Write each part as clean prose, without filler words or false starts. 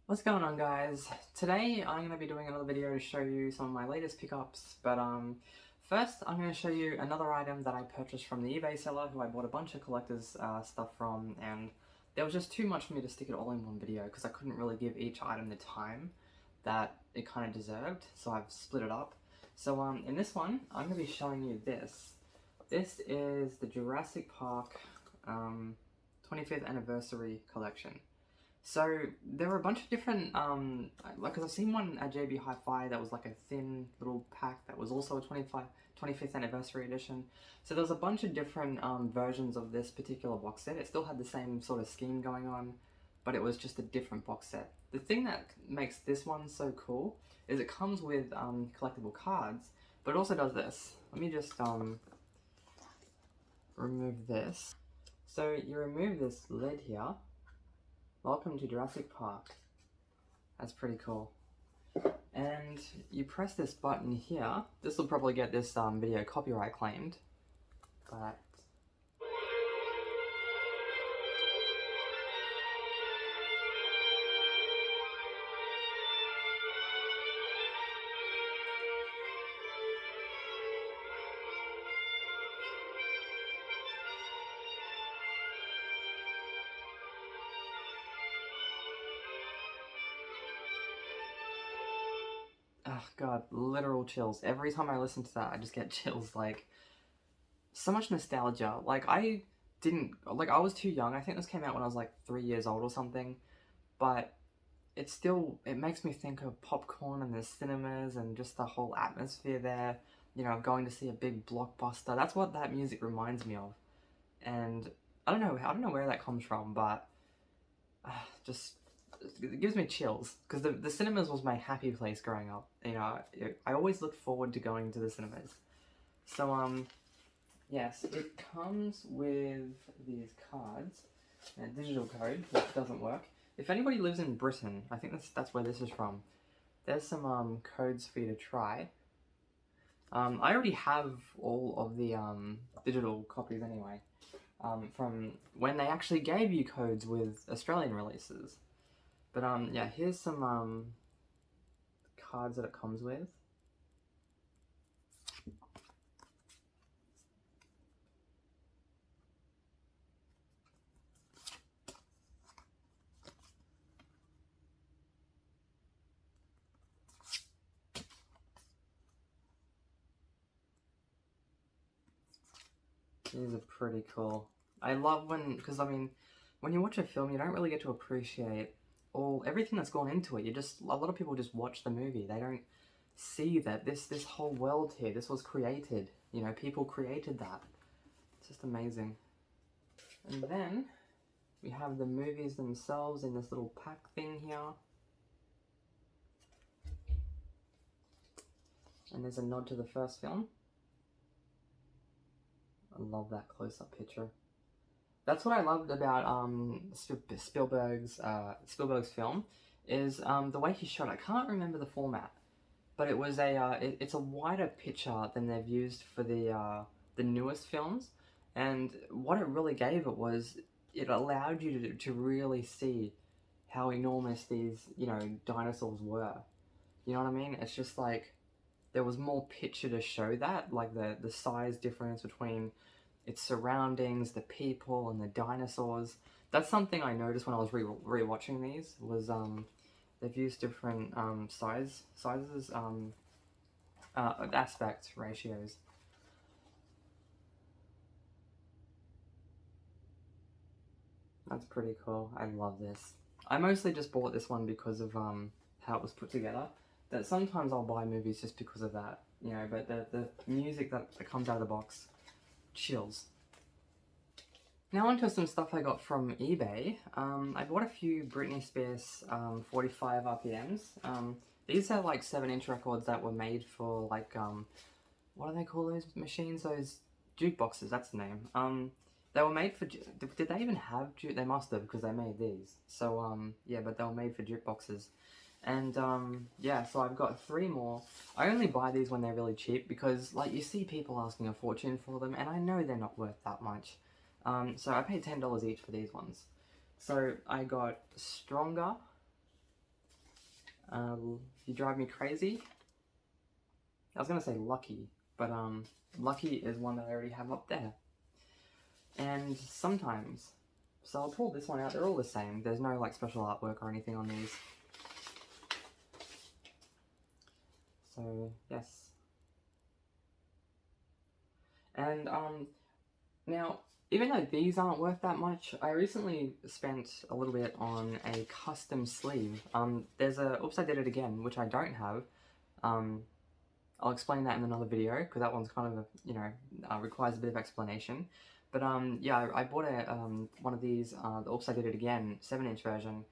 What's going on, guys? Today I'm going to be doing another video to show you some of my latest pickups, but first I'm going to show you another item that I purchased from the eBay seller who I bought a bunch of collector's stuff from, and there was just too much for me to stick it all in one video because I couldn't really give each item the time that it kind of deserved, so I've split it up. So in this one, I'm going to be showing you this. This is the Jurassic Park 25th anniversary collection. So there were a bunch of different, cause I've seen one at JB Hi-Fi that was like a thin little pack that was also a 25th anniversary edition. So there was a bunch of different versions of this particular box set. It still had the same sort of scheme going on, but it was just a different box set. The thing that makes this one so cool is it comes with collectible cards, but it also does this. Let me just remove this. So you remove this lid here. Welcome to Jurassic Park. That's pretty cool. And you press this button here. This will probably get this video copyright claimed, but oh god, literal chills. Every time I listen to that, I just get chills. Like, so much nostalgia. I was too young. I think this came out when I was like 3 years old or something, but it makes me think of popcorn and the cinemas and just the whole atmosphere there. You know, going to see a big blockbuster. That's what that music reminds me of. And I don't know where that comes from, but just it gives me chills because the cinemas was my happy place growing up. You know, I always looked forward to going to the cinemas. So yes, it comes with these cards, a digital code which doesn't work. If anybody lives in Britain, I think that's where this is from. There's some codes for you to try. I already have all of the digital copies anyway, from when they actually gave you codes with Australian releases. But yeah, here's some cards that it comes with. These are pretty cool. I love because I mean, when you watch a film, you don't really get to appreciate everything that's gone into it. A lot of people just watch the movie. They don't see that this whole world here, this was created. You know, people created that. It's just amazing. And then we have the movies themselves in this little pack thing here. And there's a nod to the first film. I love that close-up picture. That's what I loved about Spielberg's film, is the way he shot it. I can't remember the format, but it was it's a wider picture than they've used for the newest films, and what it really gave it was it allowed you to really see how enormous these dinosaurs were. You know what I mean? It's just like there was more picture to show that, like the size difference between its surroundings, the people, and the dinosaurs. That's something I noticed when I was re-watching these, was they've used different sizes, aspect ratios. That's pretty cool. I love this. I mostly just bought this one because of how it was put together. That sometimes I'll buy movies just because of that, you know, but the music that comes out of the box, chills. Now onto some stuff I got from eBay. I bought a few Britney Spears 45 RPMs. These are like 7-inch records that were made for like, what do they call those machines? Those jukeboxes, that's the name. They were made for, did they even have they must have, because they made these. So yeah, but they were made for jukeboxes. And yeah, so I've got 3 more. I only buy these when they're really cheap because, like, you see people asking a fortune for them, and I know they're not worth that much. So I paid $10 each for these ones. So I got Stronger, You Drive Me Crazy. I was gonna say Lucky, but Lucky is one that I already have up there. And Sometimes. So I'll pull this one out. They're all the same. There's no like special artwork or anything on these. So yes. And now, even though these aren't worth that much, I recently spent a little bit on a custom sleeve. There's a Oops, I Did It Again, which I don't have. I'll explain that in another video, because that one's kind of, requires a bit of explanation. But yeah, I bought one of these, the Oops, I Did It Again 7-inch version,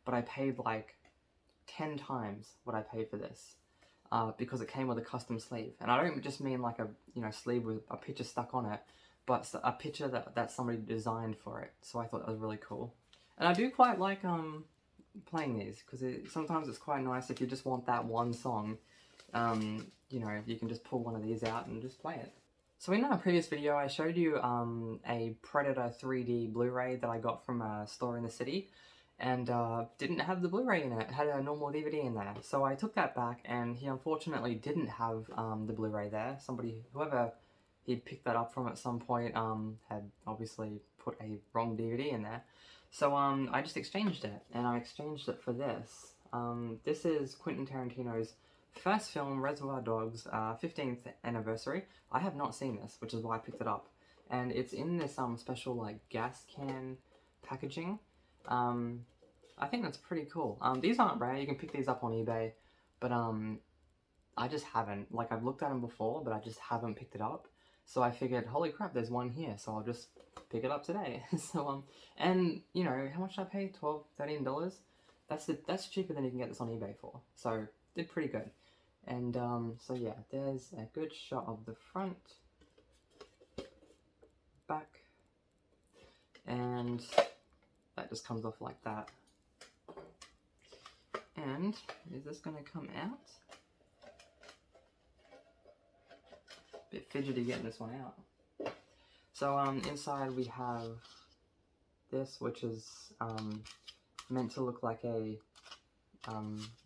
but I paid like 10 times what I paid for this. Because it came with a custom sleeve. And I don't just mean like a sleeve with a picture stuck on it, but a picture that somebody designed for it. So I thought that was really cool. And I do quite like playing these, because sometimes it's quite nice if you just want that one song. You can just pull one of these out and just play it. So in our previous video, I showed you a Predator 3D Blu-ray that I got from a store in the city, and didn't have the Blu-ray in it. It had a normal DVD in there. So I took that back, and he unfortunately didn't have the Blu-ray there. Whoever he'd picked that up from at some point had obviously put a wrong DVD in there. So I just exchanged it, and I exchanged it for this. This is Quentin Tarantino's first film, Reservoir Dogs, 15th anniversary. I have not seen this, which is why I picked it up. And it's in this special like gas can packaging. I think that's pretty cool. These aren't rare, you can pick these up on eBay, but I just haven't. Like, I've looked at them before, but I just haven't picked it up. So I figured, holy crap, there's one here, so I'll just pick it up today. So, and, how much did I pay? $12, $13? That's cheaper than you can get this on eBay for. So, did pretty good. And, so yeah, there's a good shot of the front, back, and that just comes off like that. And is this going to come out? Bit fidgety getting this one out. So inside we have this, which is meant to look like a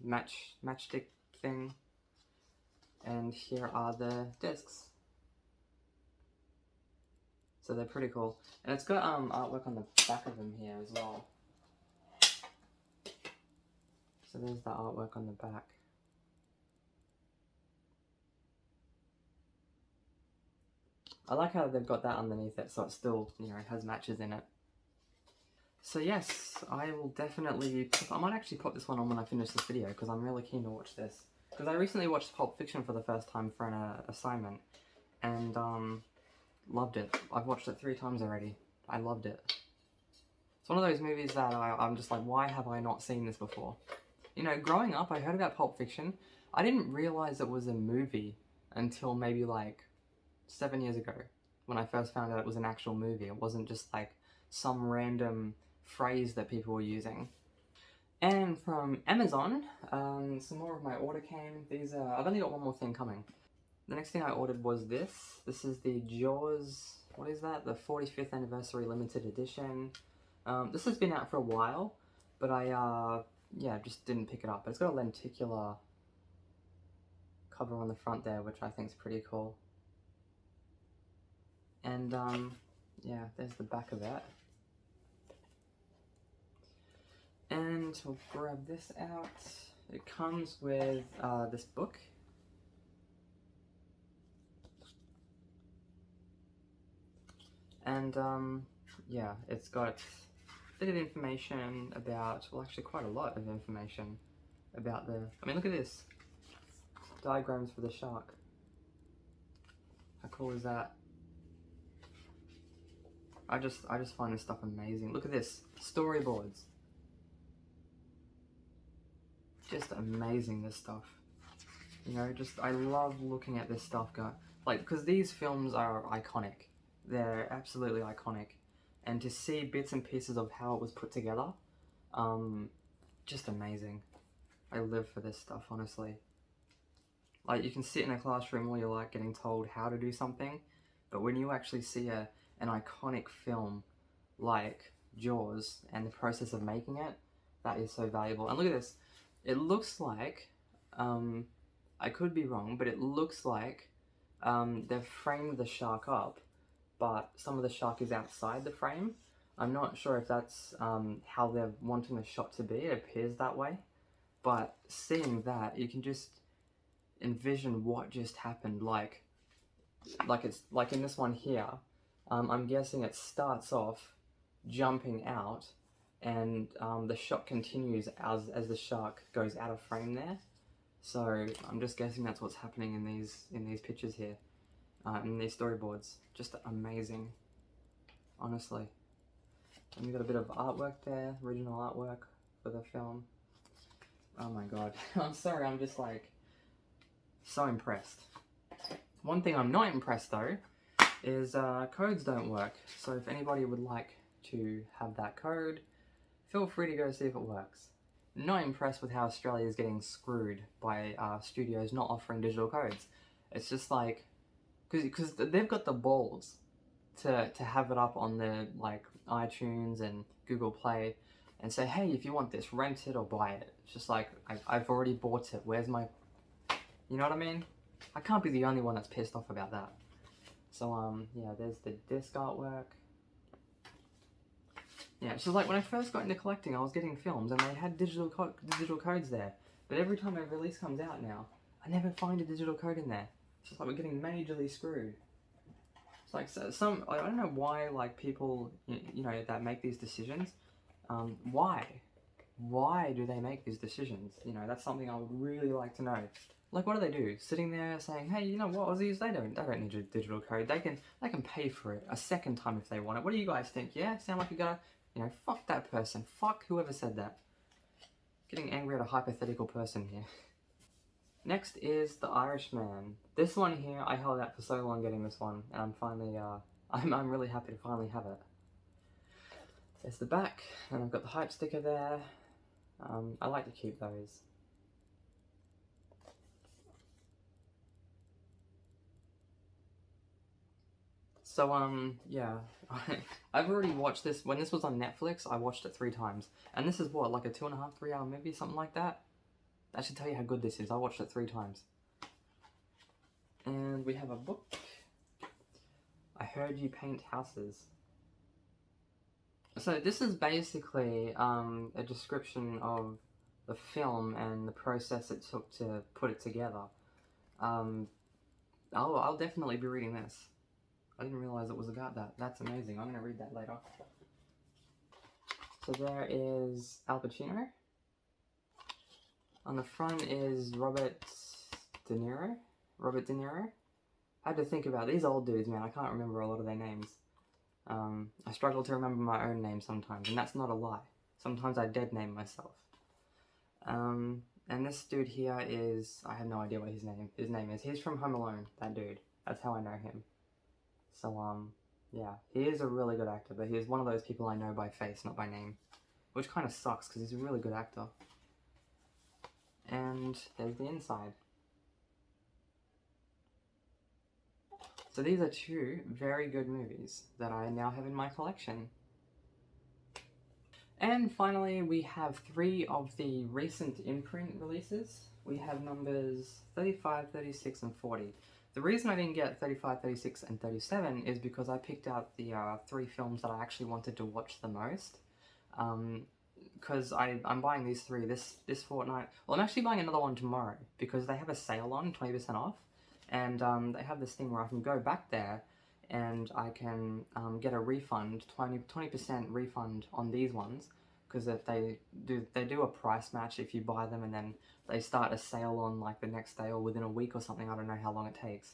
matchstick thing. And here are the discs. So they're pretty cool. And it's got artwork on the back of them here as well. So there's the artwork on the back. I like how they've got that underneath it, so it still, has matches in it. So yes, I will definitely, I might actually put this one on when I finish this video, because I'm really keen to watch this. Because I recently watched Pulp Fiction for the first time for an assignment, and loved it. I've watched it 3 times already. I loved it. It's one of those movies that I'm just like, why have I not seen this before? Growing up, I heard about Pulp Fiction. I didn't realize it was a movie until maybe like 7 years ago, when I first found out it was an actual movie. It wasn't just like some random phrase that people were using. And from Amazon, some more of my order came. I've only got one more thing coming. The next thing I ordered was this. This is the Jaws, what is that? The 45th anniversary limited edition. This has been out for a while, but I just didn't pick it up. It's got a lenticular cover on the front there, which I think is pretty cool. And yeah, there's the back of it. And we'll grab this out. It comes with this book. And yeah, it's got a bit of information about, well, actually quite a lot of information about look at this. Diagrams for the shark. How cool is that? I just find this stuff amazing. Look at this, storyboards. Just amazing, this stuff. I love looking at this stuff, because these films are iconic. They're absolutely iconic. And to see bits and pieces of how it was put together, just amazing. I live for this stuff, honestly. Like, you can sit in a classroom while you're like getting told how to do something, but when you actually see an iconic film like Jaws and the process of making it, that is so valuable. And look at this. It looks like, I could be wrong, but it looks like they've framed the shark up, but some of the shark is outside the frame. I'm not sure if that's how they're wanting the shot to be. It appears that way. But seeing that, you can just envision what just happened. Like it's like in this one here. I'm guessing it starts off jumping out, and the shot continues as the shark goes out of frame there. So I'm just guessing that's what's happening in these pictures here, in these storyboards. Just amazing, honestly. And we got a bit of artwork there, original artwork for the film. Oh my god, I'm sorry, I'm just like so impressed. One thing I'm not impressed though is codes don't work. So if anybody would like to have that code, feel free to go see if it works. Not impressed with how Australia is getting screwed by studios not offering digital codes. It's just like, because they've got the balls to have it up on their like iTunes and Google Play and say, hey, if you want this, rent it or buy it. It's just like, I've already bought it, where's my, you know what I mean? I can't be the only one that's pissed off about that. So yeah, there's the disc artwork. Yeah, so like when I first got into collecting, I was getting films and they had digital codes there. But every time a release comes out now, I never find a digital code in there. It's just like we're getting majorly screwed. It's like I don't know why like people, you know, that make these decisions, why? Why do they make these decisions? You know, that's something I would really like to know. Like, what do? Sitting there saying, hey, you know what, Aussies, they don't need a digital code. They can pay for it a second time if they want it. What do you guys think? Yeah, sound like you gotta, you know, fuck that person. Fuck whoever said that. Getting angry at a hypothetical person here. Next is The Irishman. This one here, I held out for so long getting this one, and I'm finally, I'm really happy to finally have it. There's the back, and I've got the hype sticker there. I like to keep those. So, yeah, I've already watched this. When this was on Netflix, I watched it 3 times. And this is what, like a 2.5, 3 hour movie, something like that? That should tell you how good this is. I watched it 3 times. And we have a book. I Heard You Paint Houses. So this is basically a description of the film and the process it took to put it together. I'll definitely be reading this. I didn't realize it was about that. That's amazing. I'm going to read that later. So there is Al Pacino. On the front is Robert De Niro. I had to think about these old dudes, man. I can't remember a lot of their names. I struggle to remember my own name sometimes, and that's not a lie. Sometimes I dead name myself. And this dude here is, I have no idea what his name is. He's from Home Alone, that dude. That's how I know him. So, yeah, he is a really good actor, but he is one of those people I know by face, not by name. Which kind of sucks, because he's a really good actor. And there's the inside. So these are 2 very good movies that I now have in my collection. And finally, we have 3 of the recent Imprint releases. We have numbers 35, 36, and 40. The reason I didn't get 35, 36, and 37 is because I picked out the 3 films that I actually wanted to watch the most. Because I'm buying these 3 this fortnight. Well, I'm actually buying another one tomorrow because they have a sale on, 20% off. And they have this thing where I can go back there and I can get a refund, 20% refund on these ones. Because if they do a price match if you buy them, and then they start a sale on like the next day or within a week or something. I don't know how long it takes.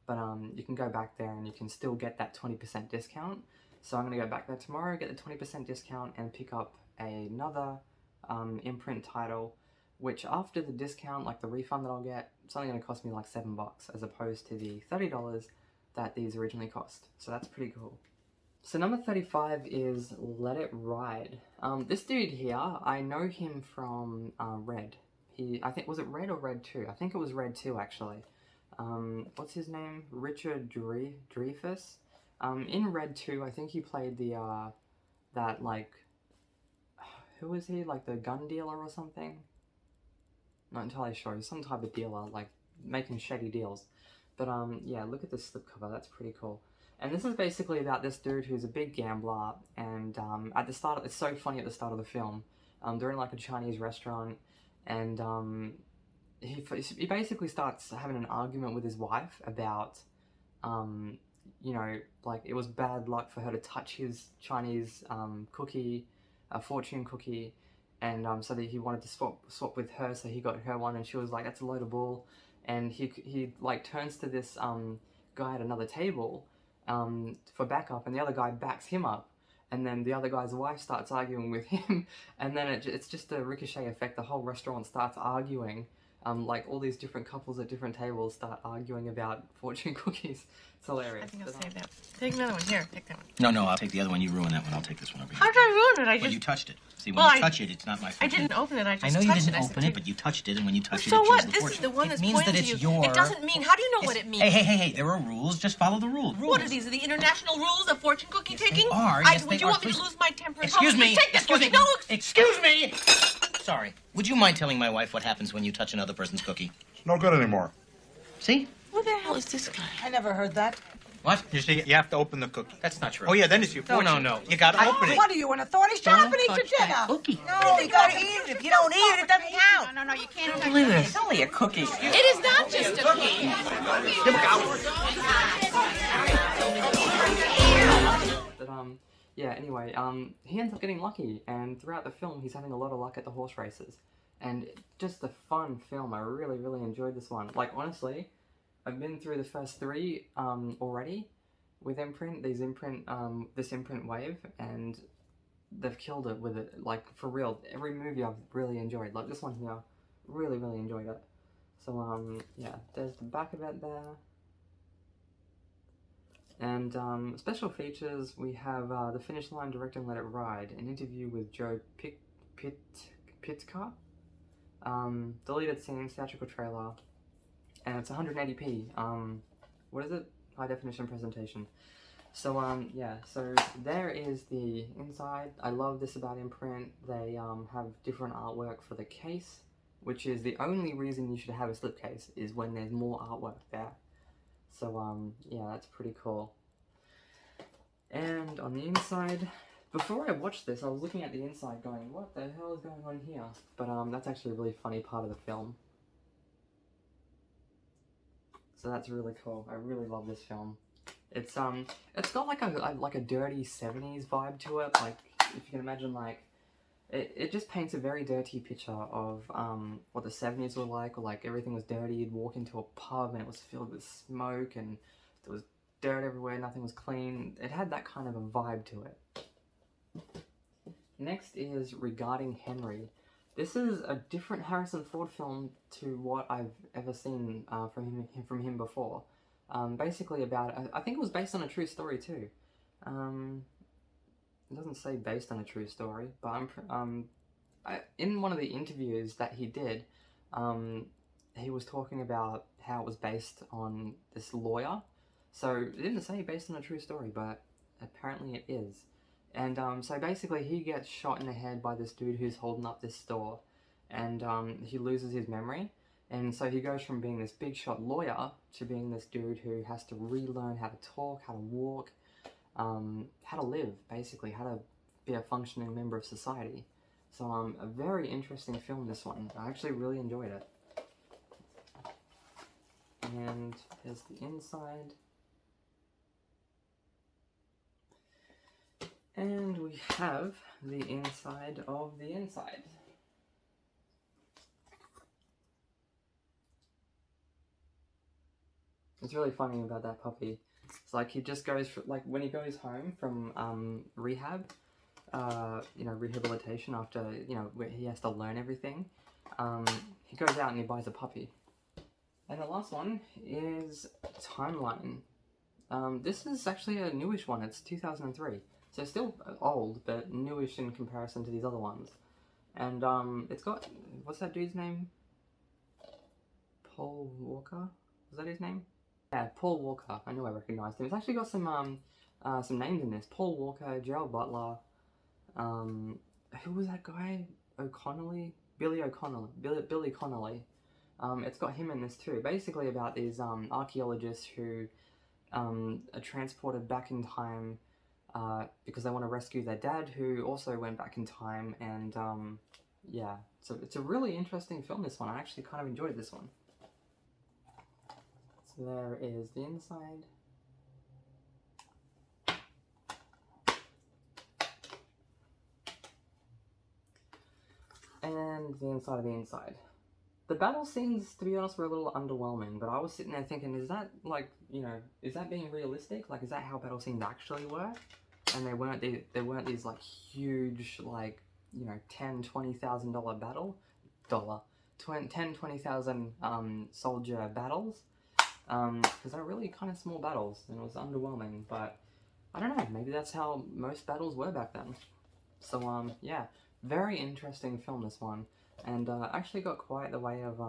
But you can go back there and you can still get that 20% discount. So I'm going to go back there tomorrow, get the 20% discount, and pick up another Imprint title, which after the discount, like the refund that I'll get, it's only going to cost me like $7 as opposed to the $30 that these originally cost. So that's pretty cool. So number 35 is Let It Ride. This dude here, I know him from Red. I think, was it Red or Red 2? I think it was Red 2 actually. What's his name? Richard Dreyfuss. In Red 2, I think he played the, that like, who was he? Like the gun dealer or something? Not entirely sure. He's some type of dealer, like making shady deals. But yeah, look at this slipcover. That's pretty cool. And this is basically about this dude who's a big gambler. And at the start, it's so funny at the start of the film. They're in like a Chinese restaurant, and he basically starts having an argument with his wife about, you know, like it was bad luck for her to touch his Chinese cookie, fortune cookie, and so that he wanted to swap with her, so he got her one, and she was like, "That's a load of bull." And he like turns to this guy at another table for backup, and the other guy backs him up. And then the other guy's wife starts arguing with him, and then it's just a ricochet effect. The whole restaurant starts arguing. Like all these different couples at different tables start arguing about fortune cookies. It's hilarious. I think I'll save that. Take another one. Here, take that one. No, I'll take the other one. You ruin that one. I'll take this one over here. How did I ruin it? Well, you touched it. See, when you touch it, it's not my fault. I didn't open it. I just I know you touched didn't it. open it, but you touched it, and when you touch it, So it what? shows the This fortune. is the one that's It means pointing that to you. it's your... It doesn't mean... How do you know what it means? Hey, there are rules. Just follow the rules. What are these? Are the international rules of fortune cookie taking? They are. Yes, would you want me to lose my temper? Excuse me. Take this Excuse one. me. No, Excuse me. Sorry. Would you mind telling my wife what happens when you touch another person's cookie? It's no good anymore. See? Who the hell is this guy? I never heard that. What? You see, you have to open the cookie. That's not true. Oh, yeah, then it's your fortune. No. You gotta open it. What are you, an authority? Shut up and eat your dinner. Cookie. No, you gotta eat it. If you don't eat it, it doesn't count. No, you can't touch Believe it. this. It's only a cookie. It is not just a cookie. But yeah. Anyway, he ends up getting lucky, and throughout the film, he's having a lot of luck at the horse races, and just a fun film. I really enjoyed this one. Like honestly, I've been through the first three already with Imprint. This Imprint wave, and they've killed it with it. Like for real, every movie I've really enjoyed. Like this one here, really enjoyed it. So yeah, there's the back of it there. And special features, we have The Finish Line, Direct and Let It Ride, an interview with Joe Pitka, deleted scenes, theatrical trailer, and it's 180p. What is it? High definition presentation. So yeah, so there is the inside. I love this about Imprint. They have different artwork for the case, which is the only reason you should have a slipcase, is when there's more artwork there. So yeah, that's pretty cool. And on the inside, before I watched this, I was looking at the inside going, what the hell is going on here? But that's actually a really funny part of the film. So that's really cool. I really love this film. It's got like a dirty 70s vibe to it. Like if you can imagine, like it just paints a very dirty picture of what the 70s were like, or like everything was dirty. You'd walk into a pub and it was filled with smoke and there was dirt everywhere, nothing was clean. It had that kind of a vibe to it. Next is Regarding Henry. This is a different Harrison Ford film to what I've ever seen from him before. Basically about, I think it was based on a true story too. It doesn't say based on a true story, but in one of the interviews that he did, he was talking about how it was based on this lawyer. So it didn't say based on a true story, but apparently it is. And so basically he gets shot in the head by this dude who's holding up this store, and he loses his memory. And so he goes from being this big shot lawyer to being this dude who has to relearn how to talk, how to walk, how to live, basically, how to be a functioning member of society. So a very interesting film, this one. I actually really enjoyed it. And here's the inside. And we have the inside of the inside. It's really funny about that puppy. It's like he just goes for, like when he goes home from rehab, you know, rehabilitation after, you know, where he has to learn everything. He goes out and he buys a puppy. And the last one is Timeline. This is actually a newish one. It's 2003. So still old, but newish in comparison to these other ones. And it's got, what's that dude's name? Paul Walker? Was that his name? Yeah, Paul Walker. I knew I recognised him. It's actually got some names in this. Paul Walker, Gerald Butler. Who was that guy? O'Connelly? Billy Connolly. It's got him in this too. Basically about these archaeologists who are transported back in time because they want to rescue their dad, who also went back in time, and yeah, so it's a really interesting film, this one. I actually kind of enjoyed this one. So there is the inside. And the inside of the inside. The battle scenes, to be honest, were a little underwhelming, but I was sitting there thinking, is that, like, you know, is that being realistic? Like, is that how battle scenes actually work? And they weren't these, like, huge, like, you know, $10,000-$20,000 battle? $10,000-$20,000 soldier battles? Because they're really kind of small battles, and it was underwhelming, but I don't know, maybe that's how most battles were back then. So, yeah, very interesting film, this one. And actually got quite the way of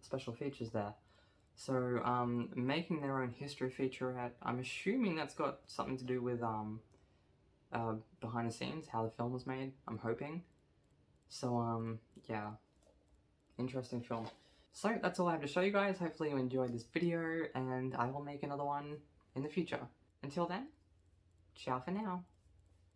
special features there. So making their own history featurette, I'm assuming that's got something to do with behind the scenes, how the film was made, I'm hoping. So yeah, interesting film. So that's all I have to show you guys. Hopefully you enjoyed this video, and I will make another one in the future. Until then, ciao for now.